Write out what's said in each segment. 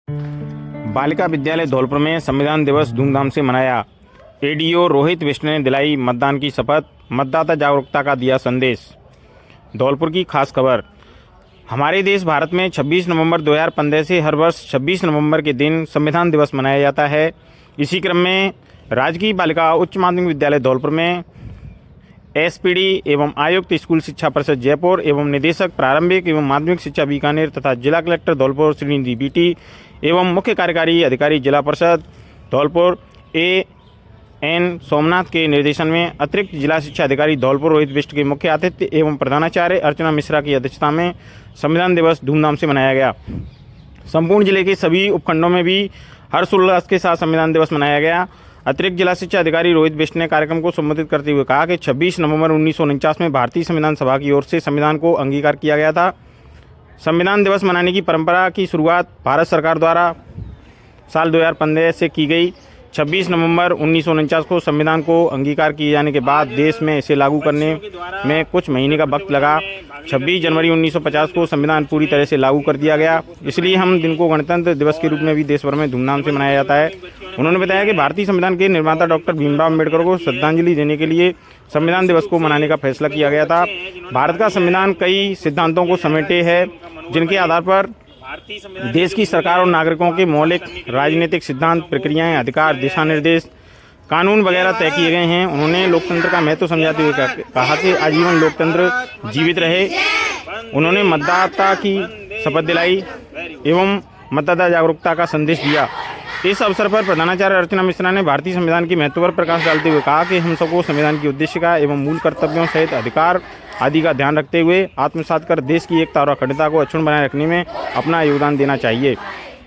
बालिका विद्यालय धौलपुर में संविधान दिवस धूमधाम से मनाया। एडीओ रोहित बिष्ट ने दिलाई मतदान की शपथ, मतदाता जागरूकता का दिया संदेश। धौलपुर की खास खबर। हमारे देश भारत में 26 नवंबर 2015 से हर वर्ष 26 नवंबर के दिन संविधान दिवस मनाया जाता है। इसी क्रम में राजकीय बालिका उच्च माध्यमिक विद्यालय धौलपुर में एसपीडी एवं आयुक्त स्कूल शिक्षा परिषद जयपुर एवं निदेशक प्रारंभिक एवं माध्यमिक शिक्षा बीकानेर तथा जिला कलेक्टर धौलपुर श्रीनिधि बीटी एवं मुख्य कार्यकारी अधिकारी जिला परिषद धौलपुर एन सोमनाथ के निर्देशन में अतिरिक्त जिला शिक्षा अधिकारी धौलपुर रोहित बिष्ट के मुख्य आतिथ्य एवं प्रधानाचार्य अर्चना मिश्रा की अध्यक्षता में संविधान दिवस धूमधाम से मनाया गया। संपूर्ण जिले के सभी उपखंडों में भी हर्षोल्लास के साथ संविधान दिवस मनाया गया। अतिरिक्त जिला शिक्षा अधिकारी रोहित बिष्ट ने कार्यक्रम को संबोधित करते हुए कहा कि 26 नवंबर 1949 में भारतीय संविधान सभा की ओर से संविधान को अंगीकार किया गया था। संविधान दिवस मनाने की परंपरा की शुरुआत भारत सरकार द्वारा साल 2015 से की गई। 26 नवंबर 1949 को संविधान को अंगीकार किए जाने के बाद देश में इसे लागू करने में कुछ महीने का वक्त लगा। 26 जनवरी 1950 को संविधान पूरी तरह से लागू कर दिया गया। इसलिए हम दिन को गणतंत्र दिवस के रूप में भी देश भर में धूमधाम से मनाया जाता है। उन्होंने बताया कि भारतीय संविधान के निर्माता डॉक्टर भीमराव अम्बेडकर को श्रद्धांजलि देने के लिए संविधान दिवस को मनाने का फैसला किया गया था। भारत का संविधान कई सिद्धांतों को समेटे है, जिनके आधार पर देश की सरकार और नागरिकों के मौलिक राजनीतिक सिद्धांत, प्रक्रियाएं, अधिकार, दिशा निर्देश, कानून वगैरह तय किए गए हैं। उन्होंने लोकतंत्र का महत्व समझाते हुए कहा कि आजीवन लोकतंत्र जीवित रहे। उन्होंने मतदाता की शपथ दिलाई एवं मतदाता जागरूकता का संदेश दिया। इस अवसर पर प्रधानाचार्य अर्चना मिश्रा ने भारतीय संविधान के महत्व पर प्रकाश डालते हुए कहा कि हम सबको संविधान की उद्देश्य का एवं मूल कर्तव्यों सहित अधिकार आदि का ध्यान रखते हुए आत्मसात कर देश की एकता और अखंडता को अक्षुण्ण बनाए रखने में अपना योगदान देना चाहिए।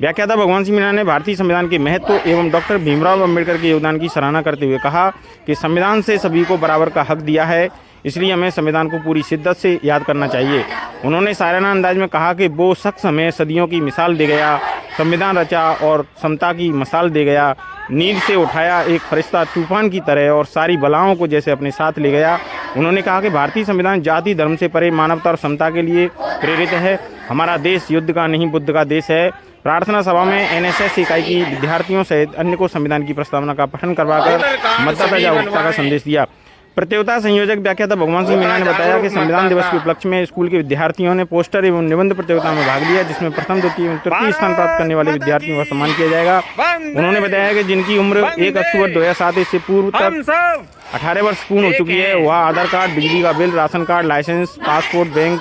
व्याख्याता भगवान सिंह मीणा ने भारतीय संविधान के महत्व एवं डॉक्टर भीमराव अम्बेडकर के योगदान की सराहना करते हुए कहा कि संविधान से सभी को बराबर का हक दिया है, इसलिए हमें संविधान को पूरी शिद्दत से याद करना चाहिए। उन्होंने शायराना अंदाज में कहा कि वो शख्स हमें सदियों की मिसाल दे गया, संविधान रचा और समता की मसाल दे गया, नींद से उठाया एक फरिश्ता तूफान की तरह और सारी बलाओं को जैसे अपने साथ ले गया। उन्होंने कहा कि भारतीय संविधान जाति धर्म से परे मानवता और समता के लिए प्रेरित है। हमारा देश युद्ध का नहीं बुद्ध का देश है। प्रार्थना सभा में एनएसएस इकाई की विद्यार्थियों सहित अन्य को संविधान की प्रस्तावना का पठन करवाकर मतदाता जागरूकता का संदेश दिया। प्रतियोगिता संयोजक व्याख्याता भगवान सिंह मीणा ने बताया कि संविधान दिवस के उपलक्ष्य में स्कूल के विद्यार्थियों ने पोस्टर एवं निबंध प्रतियोगिता में भाग लिया, जिसमें प्रथम, द्वितीय एवं तृतीय स्थान प्राप्त करने वाले विद्यार्थियों का सम्मान किया जाएगा। उन्होंने बताया कि जिनकी उम्र 1 अक्टूबर 2007 से पूर्व तक 18 वर्ष पूर्ण हो चुकी है, वह आधार कार्ड, बिजली का bill, ration card, license, passport, bank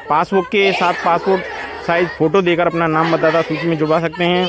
passbook के साथ पासपोर्ट साइज फोटो देकर अपना नाम मतदाता सूची में जुड़वा सकते हैं।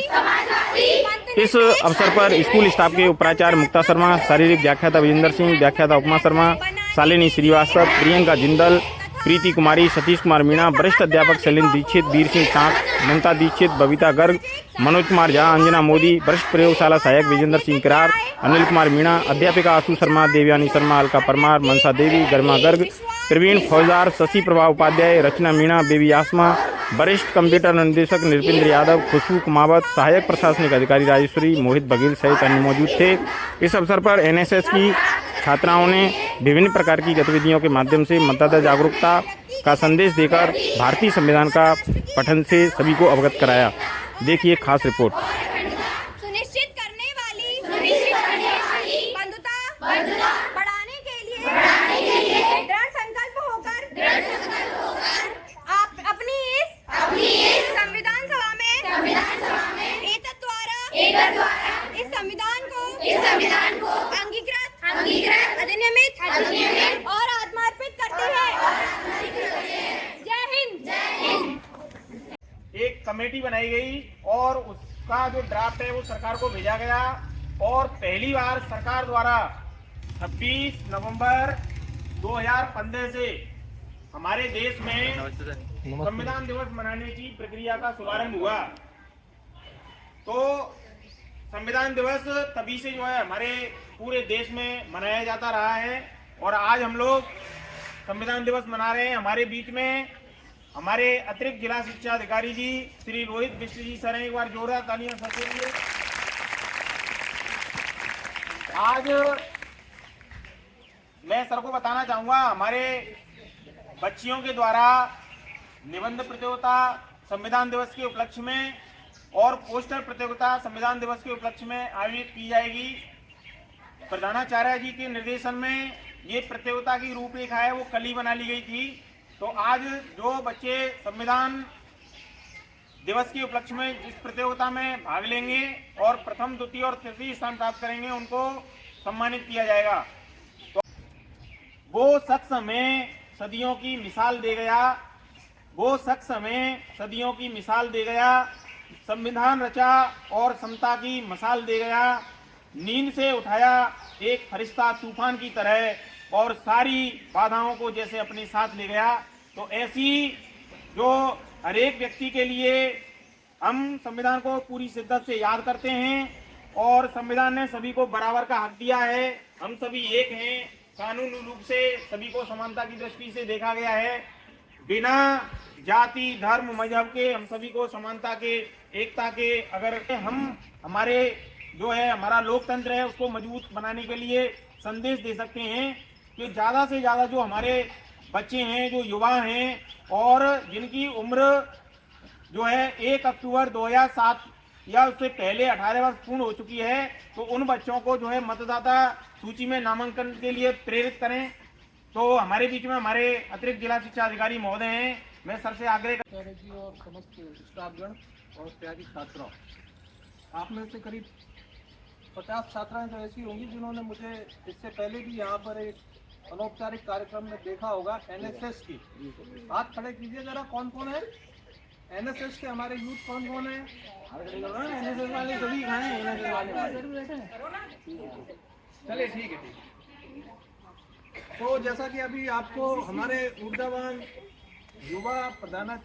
इस अवसर पर स्कूल स्टाफ के उपाचार्य मुक्ता शर्मा, शारीरिक व्याख्याता विजेंद्र सिंह, व्याख्याता उपमा शर्मा, शालिनी श्रीवास्तव, प्रियंका जिंदल, प्रीति कुमारी, सतीश कुमार मीणा, वरिष्ठ अध्यापक शैलेंद्र दीक्षित, वीर सिंह टाँक, ममता दीक्षित, बबीता गर्ग, मनोज कुमार झा, अंजना मोदी, वरिष्ठ प्रयोगशाला सहायक विजेंद्र सिंह किरार, अनिल कुमार मीणा, अध्यापिका आशु शर्मा, देवयानी शर्मा, अलका परमार, मनसा देवी, गरिमा गर्ग, प्रवीण फौजदार, शशि प्रभा उपाध्याय, रचना मीणा, बेबी आसमा, वरिष्ठ कंप्यूटर निदेशक नृपेंद्र यादव, खुशबू कुमावत, सहायक प्रशासनिक अधिकारी राजेश्वरी, मोहित बघेल सहित अन्य मौजूद थे। इस अवसर पर एनएसएस की छात्राओं ने विभिन्न प्रकार की गतिविधियों के माध्यम से मतदाता जागरूकता का संदेश देकर भारतीय संविधान का पठन से सभी को अवगत कराया। देखिए खास रिपोर्ट। सुनिश्चित करने वाली बंधुता बढ़ाने के लिए दृढ़ संकल्प होकर आप अपनी इस संविधान सभा में एतत् द्वारा इस संविधान को अंगीकृत अधिनियमित और आत्मार्पित करते हैं। जय हिंद। एक कमेटी बनाई गई और उसका जो ड्राफ्ट है वो सरकार को भेजा गया और पहली बार सरकार द्वारा 26 नवंबर 2015 से हमारे देश में संविधान दिवस मनाने की प्रक्रिया का शुभारंभ हुआ। तो संविधान दिवस तभी से जो है हमारे पूरे देश में मनाया जाता रहा है और आज हम लोग संविधान दिवस मना रहे हैं। हमारे बीच में हमारे अतिरिक्त जिला शिक्षा अधिकारी जी श्री रोहित बिष्ट जी सर, एक बार जोरदार तालियां सबके लिए। आज मैं सर को बताना चाहूंगा, हमारे बच्चियों के द्वारा निबंध प्रतियोगिता संविधान दिवस के उपलक्ष्य में और पोस्टर प्रतियोगिता संविधान दिवस के उपलक्ष्य में आयोजित की जाएगी। प्रधानाचार्य जी के निर्देशन में ये प्रतियोगिता की रूपरेखा है वो कल ही बना ली गई थी। तो आज जो बच्चे संविधान दिवस के उपलक्ष्य में जिस प्रतियोगिता में भाग लेंगे और प्रथम, द्वितीय और तृतीय स्थान प्राप्त करेंगे उनको सम्मानित किया जाएगा। तो वो शख्स हमें सदियों की मिसाल दे गया, वो शख्स हमें सदियों की मिसाल दे गया, संविधान रचा और समता की मसाल दे गया, नींद से उठाया एक फरिश्ता तूफान की तरह और सारी बाधाओं को जैसे अपने साथ ले गया। तो ऐसी जो हर एक व्यक्ति के लिए हम संविधान को पूरी शिद्दत से याद करते हैं और संविधान ने सभी को बराबर का हक दिया है। हम सभी एक हैं, कानूनी रूप से सभी को समानता की दृष्टि से देखा गया है। बिना जाति, धर्म, मजहब के हम सभी को समानता के, एकता के, अगर हम हमारे जो है हमारा लोकतंत्र है उसको मजबूत बनाने के लिए संदेश दे सकते हैं कि ज़्यादा से ज़्यादा जो हमारे बच्चे हैं, जो युवा हैं और जिनकी उम्र जो है 1 अक्टूबर 2007 या उससे पहले 18 वर्ष पूर्ण हो चुकी है, तो उन बच्चों को जो है मतदाता सूची में नामांकन के लिए प्रेरित करें। तो हमारे बीच में हमारे अतिरिक्त जिला शिक्षा अधिकारी महोदय हैं, मैं सर से आग्रह जी और समस्त स्टाफगण और प्यारी छात्राओं, आप में से करीब 50 छात्राएं तो ऐसी होंगी जिन्होंने मुझे इससे पहले भी यहाँ पर एक अनौपचारिक कार्यक्रम में देखा होगा। एनएसएस की हाथ खड़े कीजिए जरा, कौन कौन है एनएसएस के? हमारे यूथ कौन कौन है? एनएसएस वाले सभी कहाँ हैं? एनएसएस वाले चलिए ठीक है, ठीक है। तो जैसा कि अभी आपको हमारे ऊर्जावान युवा प्रधाना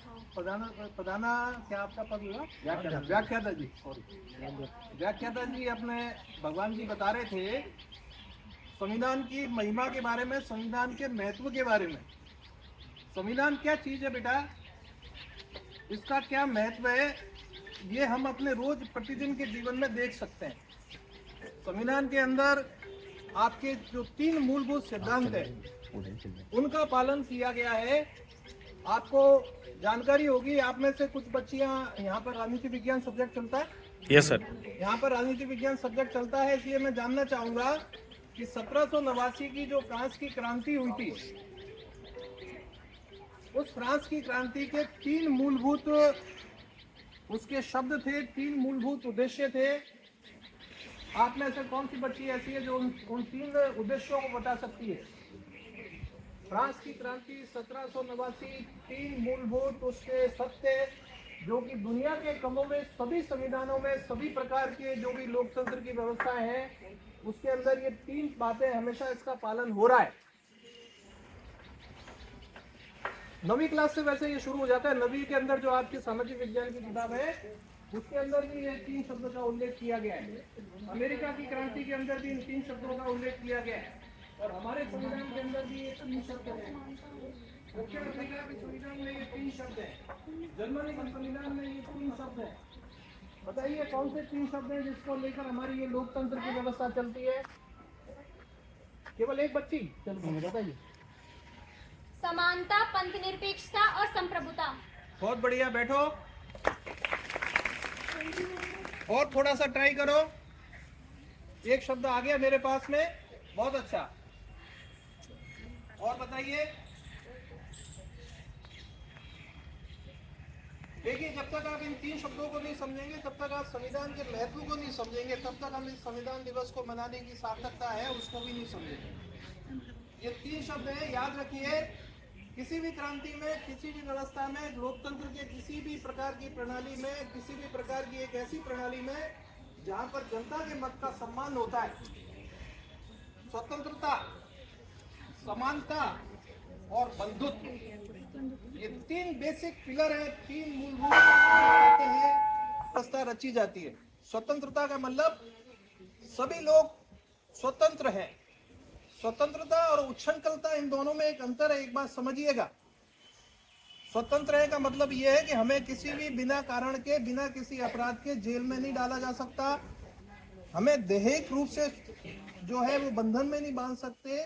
क्या आपका पद हुआ? व्याख्याता जी, सॉरी व्याख्याता जी अपने भगवान जी बता रहे थे संविधान की महिमा के बारे में, संविधान के महत्व के बारे में। संविधान क्या चीज है बेटा, इसका क्या महत्व है, ये हम अपने रोज प्रतिदिन के जीवन में देख सकते हैं। संविधान के अंदर आपके जो 3 मूलभूत सिद्धांत है उनका पालन किया गया है। आपको जानकारी होगी, आप में से कुछ बच्चियां यहाँ पर राजनीति विज्ञान सब्जेक्ट चलता है। Yes sir. यहाँ पर राजनीति विज्ञान सब्जेक्ट चलता है, इसलिए मैं जानना चाहूंगा कि 1789 की जो फ्रांस की क्रांति हुई थी, उस फ्रांस की क्रांति के 3 मूलभूत उसके शब्द थे, 3 मूलभूत उद्देश्य थे। आप में से कौन सी बच्ची ऐसी है जो उन 3 उद्देश्यों को बता सकती है? फ्रांस की क्रांति 1789, 3 मूलभूत उसके सत्य जो कि दुनिया के कमों में सभी संविधानों में सभी प्रकार के जो भी लोकतंत्र की व्यवस्था है उसके अंदर ये 3 बातें हमेशा इसका पालन हो रहा है। 9वीं क्लास से वैसे ये शुरू हो जाता है। 9वीं के अंदर जो आपकी सामाजिक विज्ञान की किताब है उसके अंदर भी ये 3 शब्दों का उल्लेख किया गया है। अमेरिका की क्रांति के अंदर भी इन 3 शब्दों का उल्लेख किया गया है और हमारे संविधान के अंदर भी ये 3 शब्द हैं। दक्षिण अफ्रीका के संविधान में ये 3 शब्द हैं, जर्मनी के संविधान में ये 3 शब्द हैं। बताइए कौन से 3 शब्द हैं जिसको लेकर हमारी ये लोकतंत्र की व्यवस्था चलती है? केवल एक बच्ची चलती है, बताइए। समानता, पंथ निरपेक्षता और संप्रभुता। बहुत बढ़िया, बैठो और थोड़ा सा ट्राई करो। एक शब्द आ गया मेरे पास में, बहुत अच्छा। और बताइए। देखिए, जब तक आप इन 3 शब्दों को नहीं समझेंगे तब तक आप संविधान के महत्व को नहीं समझेंगे, तब तक हम इस संविधान दिवस को मनाने की सार्थकता है उसको भी नहीं समझेंगे। ये 3 शब्द हैं, याद रखिए। किसी भी क्रांति में, किसी भी व्यवस्था में, लोकतंत्र के किसी भी प्रकार की प्रणाली में, किसी भी प्रकार की एक ऐसी प्रणाली में जहां पर जनता के मत का सम्मान होता है, स्वतंत्रता, समानता और बंधुत्व, ये 3 बेसिक पिलर है, 3 मूलभूत बातें हैं, व्यवस्था रची जाती है। स्वतंत्रता का मतलब सभी लोग स्वतंत्र हैं। स्वतंत्रता और उच्छृंखलता, इन दोनों में एक अंतर है, एक बात समझिएगा। स्वतंत्र है का मतलब यह है कि हमें किसी भी बिना कारण के, बिना किसी अपराध के जेल में नहीं डाला जा सकता, हमें दैहिक रूप से जो है वो बंधन में नहीं बांध सकते,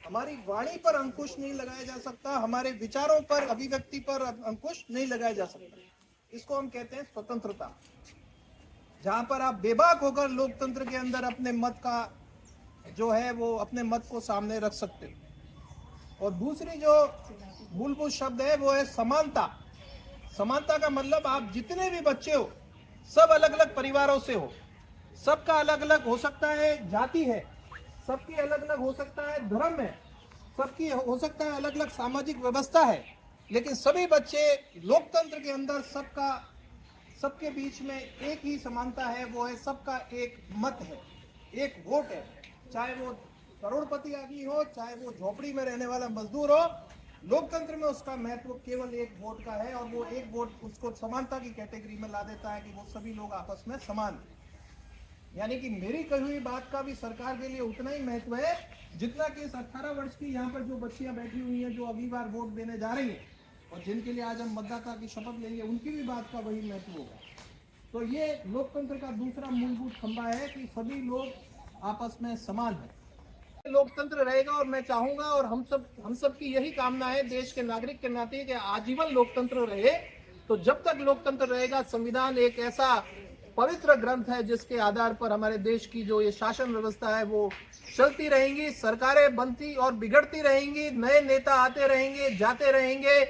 हमारी वाणी पर अंकुश नहीं लगाया जा सकता, हमारे विचारों पर, अभिव्यक्ति पर अंकुश नहीं लगाया जा सकता। इसको हम कहते हैं स्वतंत्रता, जहां पर आप बेबाक होकर लोकतंत्र के अंदर अपने मत का जो है वो अपने मत को सामने रख सकते हो। और दूसरी जो मूलभूत शब्द है वो है समानता। समानता का मतलब आप जितने भी बच्चे हो सब अलग अलग परिवारों से हो, सबका अलग अलग हो सकता है जाति है, सबकी अलग अलग हो सकता है धर्म है, सबकी हो सकता है अलग अलग सामाजिक व्यवस्था है, लेकिन सभी बच्चे लोकतंत्र के अंदर सबके बीच में एक ही समानता है, वो है सबका एक मत है, एक वोट है। चाहे वो करोड़पति आदमी हो, चाहे वो झोपड़ी में रहने वाला मजदूर हो, लोकतंत्र में उसका महत्व केवल एक वोट का है, और वो एक वोट उसको समानता की कैटेगरी में ला देता है कि वो सभी लोग आपस में समान हैं। यानी कि मेरी कही हुई बात का भी सरकार के लिए उतना ही महत्व है जितना कि इस 18 वर्ष की यहाँ पर जो बच्चियां बैठी हुई हैं जो अगली बार वोट देने जा रही हैं और जिनके लिए आज हम मतदाता की शपथ लेंगे, उनकी भी बात का वही महत्व होगा। तो ये लोकतंत्र का दूसरा मूलभूत खंभा है कि सभी लोग आपस में समान हैं। लोकतंत्र रहेगा और मैं चाहूंगा और हम सब की यही कामना है देश के नागरिक के नाते कि आजीवन लोकतंत्र रहे। तो जब तक लोकतंत्र रहेगा, संविधान एक ऐसा पवित्र ग्रंथ है जिसके आधार पर हमारे देश की जो ये शासन व्यवस्था है वो चलती रहेंगी, सरकारें बनती और बिगड़ती रहेंगी, नए नेता आते रहेंगे, जाते रहेंगे,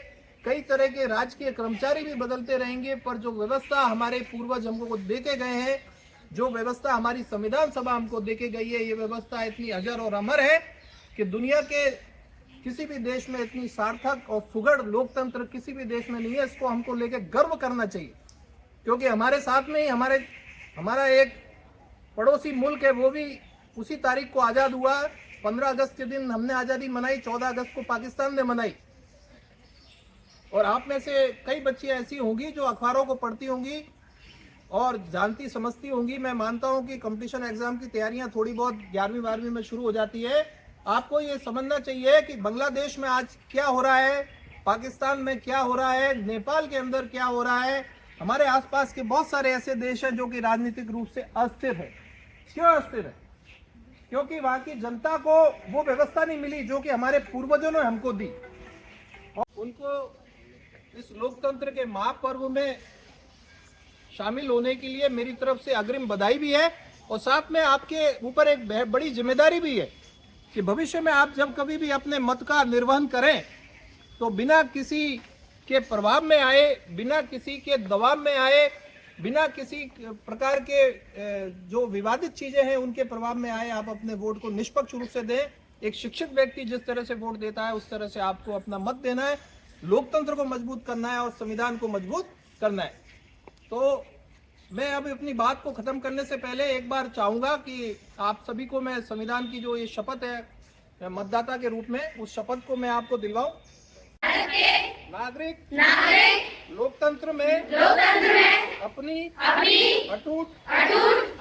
कई तरह के राजकीय कर्मचारी भी बदलते रहेंगे, पर जो व्यवस्था हमारे पूर्वज हमको देके गए हैं, जो व्यवस्था हमारी संविधान सभा हमको देके गई है, ये व्यवस्था इतनी अजर और अमर है कि दुनिया के किसी भी देश में इतनी सार्थक और सुगढ़ लोकतंत्र किसी भी देश में नहीं है। इसको हमको लेके गर्व करना चाहिए, क्योंकि हमारे साथ में ही हमारा एक पड़ोसी मुल्क है, वो भी उसी तारीख को आज़ाद हुआ। 15 अगस्त के दिन हमने आज़ादी मनाई, 14 अगस्त को पाकिस्तान ने मनाई। और आप में से कई बच्चियां ऐसी होंगी जो अखबारों को पढ़ती होंगी और जानती समझती होंगी। मैं मानता हूं कि कंपटीशन एग्जाम की तैयारियां थोड़ी बहुत 11वीं 12वीं में शुरू हो जाती है। आपको ये समझना चाहिए कि बांग्लादेश में आज क्या हो रहा है, पाकिस्तान में क्या हो रहा है, नेपाल के अंदर क्या हो रहा है, हमारे आसपास के बहुत सारे ऐसे देश हैं जो कि राजनीतिक रूप से अस्थिर है। क्यों अस्थिर है? क्योंकि वहां की जनता को वो व्यवस्था नहीं मिली जो कि हमारे पूर्वजों ने हमको दी। और उनको इस लोकतंत्र के महापर्व में शामिल होने के लिए मेरी तरफ से अग्रिम बधाई भी है, और साथ में आपके ऊपर एक बड़ी जिम्मेदारी भी है कि भविष्य में आप जब कभी भी अपने मत का निर्वहन करें तो बिना किसी के प्रभाव में आए, बिना किसी के दबाव में आए, बिना किसी प्रकार के जो विवादित चीजें हैं उनके प्रभाव में आए, आप अपने वोट को निष्पक्ष रूप से दें। एक शिक्षित व्यक्ति जिस तरह से वोट देता है उस तरह से आपको अपना मत देना है, लोकतंत्र को मजबूत करना है और संविधान को मजबूत करना है। तो मैं अब अपनी बात को खत्म करने से पहले एक बार चाहूंगा कि आप सभी को मैं संविधान की जो ये शपथ है मतदाता के रूप में, उस शपथ को मैं आपको दिलवाऊं। नागरिक लोकतंत्र में अपनी अटूट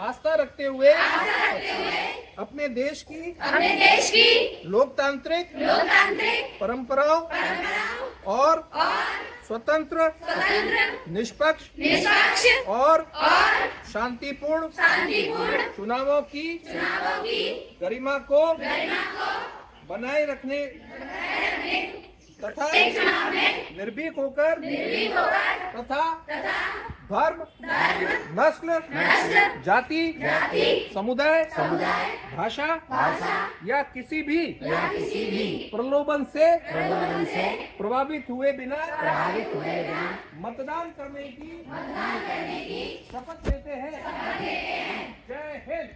आस्था रखते हुए अपने देश की लोकतांत्रिक परंपराओं और स्वतंत्र निष्पक्ष और शांतिपूर्ण चुनावों की गरिमा को बनाए रखने तथा निर्भीक होकर तथा धर्म, नस्ल, जाति, समुदाय, भाषा या किसी भी प्रलोभन से प्रभावित हुए बिना मतदान करने की शपथ लेते हैं। जय हिंद।